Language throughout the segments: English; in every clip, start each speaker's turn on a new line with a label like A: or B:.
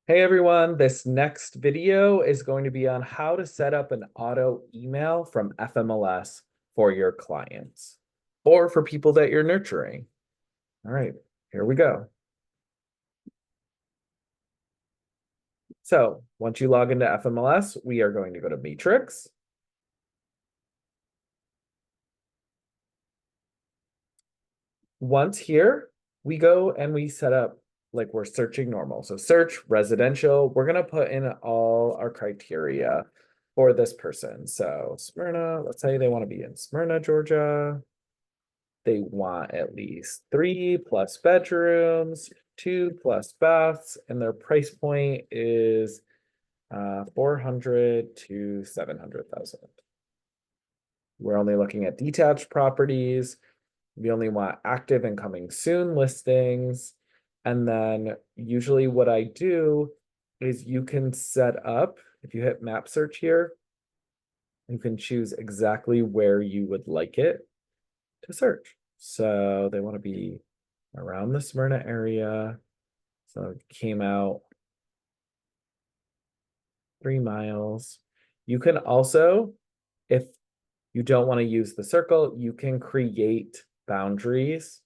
A: Hey everyone, this next video is going to be on how to set up an auto email from FMLS for your clients or for people that you're nurturing. All right, here we go. So once you log into FMLS, we are going to go to Matrix. Once here, we go and we set up like we're searching normal. So search residential, we're going to put in all our criteria for this person. So Smyrna, let's say they want to be in Smyrna, Georgia. They want at least 3+ bedrooms, 2+ baths, and their price point is 400 to 700,000. We're only looking at detached properties. We only want active and coming soon listings. And then usually what I do is you can set up, if you hit map search here, you can choose exactly where you would like it to search. So they want to be around the Smyrna area. So it came out 3 miles. You can also, if you don't want to use the circle, you can create boundaries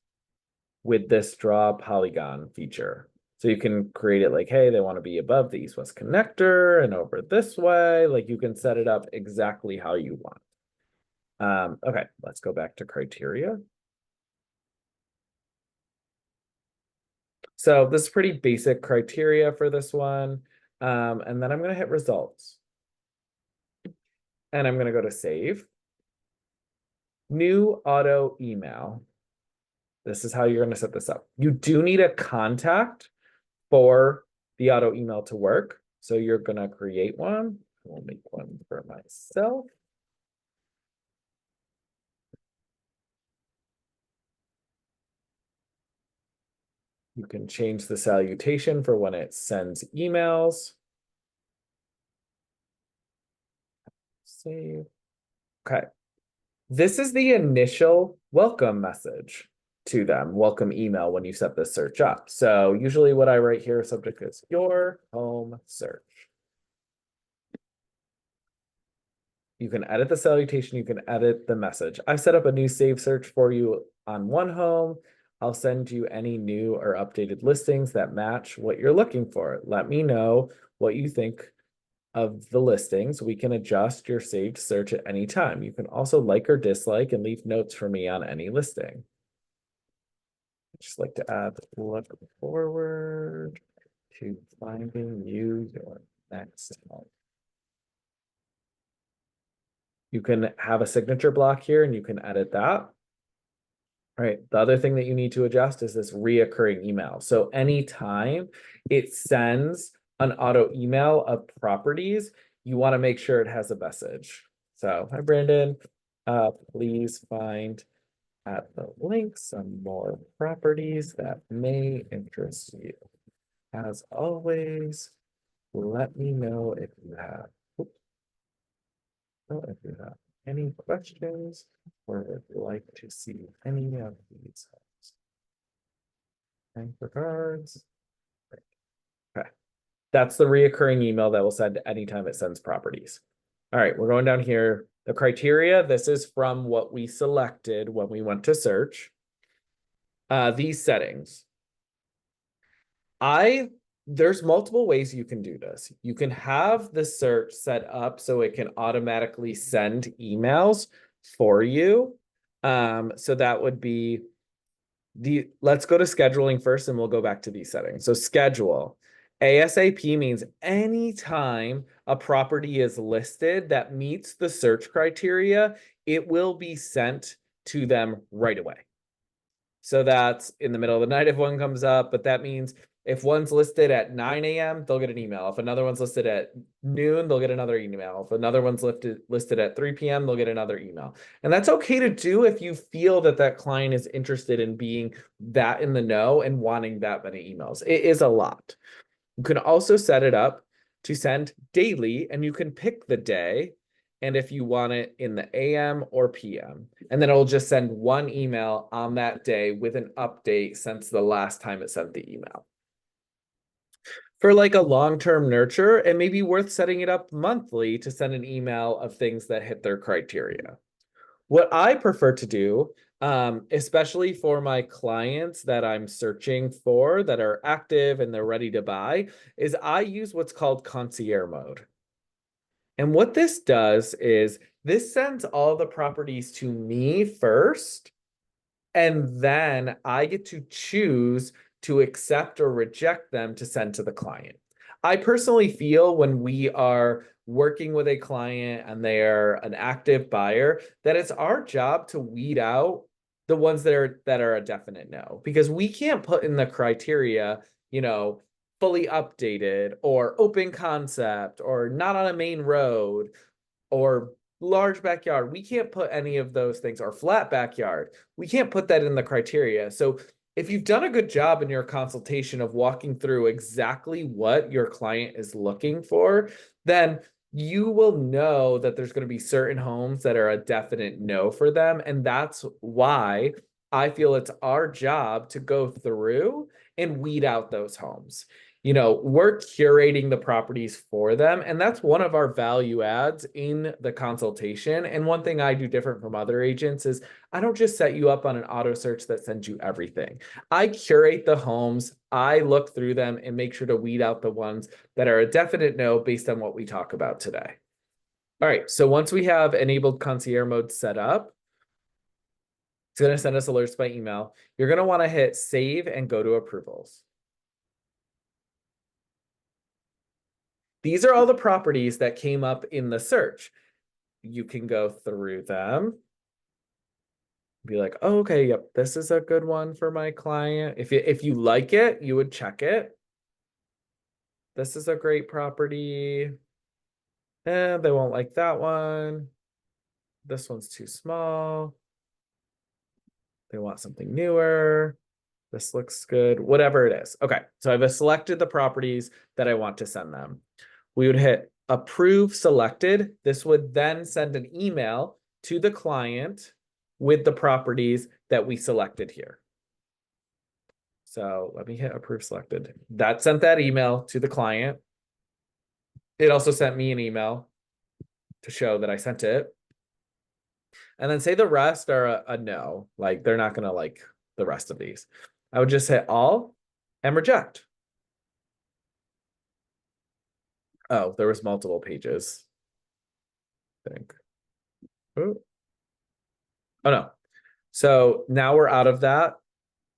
A: with this draw polygon feature. So you can create it like, hey, they want to be above the east-west connector and over this way. Like you can set it up exactly how you want. Okay, let's go back to criteria. So this is pretty basic criteria for this one. And then I'm going to hit results. And I'm going to go to save. New auto email. This is how you're going to set this up. You do need a contact for the auto email to work. So you're going to create one. I'll make one for myself. You can change the salutation for when it sends emails. Save. Okay. This is the initial welcome message to them, welcome email when you set this search up. So usually what I write here, subject is your home search. You can edit the salutation, you can edit the message. I've set up a new save search for you on one home. I'll send you any new or updated listings that match what you're looking for. Let me know what you think of the listings. We can adjust your saved search at any time. You can also like or dislike and leave notes for me on any listing. Just like to add look forward to finding you your next home. You can have a signature block here and you can edit that. All right, the other thing that you need to adjust is this reoccurring email. So anytime it sends an auto email of properties, you want to make sure it has a message. So, hi Brandon, please find at the link some more properties that may interest you. As always, let me know if you have any questions or would like to see any of these. Kind regards. Okay. That's the reoccurring email that will send anytime it sends properties. All right, we're going down here. The criteria, this is from what we selected when we went to search. These settings. There's multiple ways you can do this. You can have the search set up so it can automatically send emails for you. So that would be let's go to scheduling first and we'll go back to these settings. So schedule. ASAP means anytime a property is listed that meets the search criteria, it will be sent to them right away. So that's in the middle of the night if one comes up, but that means if one's listed at 9 a.m., they'll get an email. If another one's listed at noon, they'll get another email. If another one's listed at 3 p.m., they'll get another email. And that's okay to do if you feel that that client is interested in being that in the know and wanting that many emails. It is a lot. You can also set it up to send daily, and you can pick the day and if you want it in the AM or PM. And then it'll just send one email on that day with an update since the last time it sent the email. For like a long-term nurture, it may be worth setting it up monthly to send an email of things that hit their criteria. What I prefer to do, especially for my clients that I'm searching for that are active and they're ready to buy, is I use what's called Concierge Mode. And what this does is this sends all the properties to me first, and then I get to choose to accept or reject them to send to the client. I personally feel when we are working with a client and they are an active buyer, that it's our job to weed out the ones that are a definite no, because we can't put in the criteria, fully updated or open concept or not on a main road or large backyard. We can't put any of those things, or flat backyard. We can't put that in the criteria. So if you've done a good job in your consultation of walking through exactly what your client is looking for, then you will know that there's going to be certain homes that are a definite no for them. And that's why I feel it's our job to go through and weed out those homes. We're curating the properties for them, and that's one of our value adds in the consultation. And one thing I do different from other agents is I don't just set you up on an auto search that sends you everything. I curate the homes, I look through them and make sure to weed out the ones that are a definite no based on what we talk about today. All right, so once we have enabled concierge mode set up, it's going to send us alerts by email. You're going to want to hit save and go to approvals. These are all the properties that came up in the search. You can go through them. Be like, oh, okay, yep, this is a good one for my client. If you like it, you would check it. This is a great property. And they won't like that one. This one's too small. They want something newer. This looks good, whatever it is. Okay, so I've selected the properties that I want to send them. We would hit approve selected. This would then send an email to the client with the properties that we selected here. So let me hit approve selected. That sent that email to the client. It also sent me an email to show that I sent it. And then say the rest are a no, like they're not gonna like the rest of these. I would just hit all and reject. Oh, there was multiple pages, I think. Ooh. Oh no. So now we're out of that.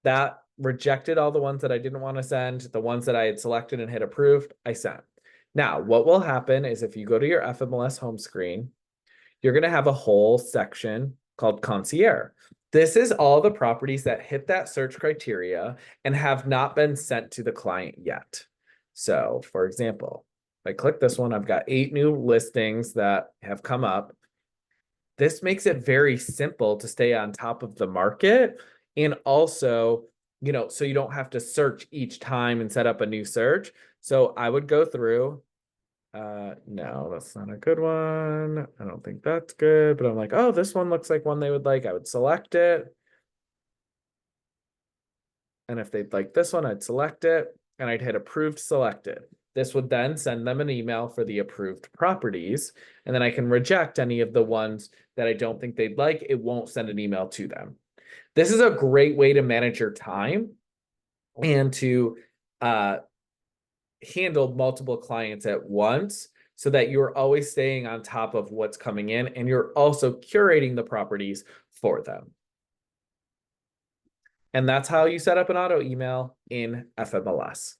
A: That rejected all the ones that I didn't want to send. The ones that I had selected and hit approved, I sent. Now, what will happen is if you go to your FMLS home screen, you're going to have a whole section called Concierge. This is all the properties that hit that search criteria and have not been sent to the client yet. So, for example, if I click this one, I've got 8 new listings that have come up. This makes it very simple to stay on top of the market, and also, so you don't have to search each time and set up a new search. So I would go through, no, that's not a good one. I don't think that's good, but I'm like, oh, this one looks like one they would like. I would select it. And if they'd like this one, I'd select it and I'd hit approved selected. This would then send them an email for the approved properties. And then I can reject any of the ones that I don't think they'd like. It won't send an email to them. This is a great way to manage your time and to handle multiple clients at once so that you're always staying on top of what's coming in, and you're also curating the properties for them. And that's how you set up an auto email in FMLS.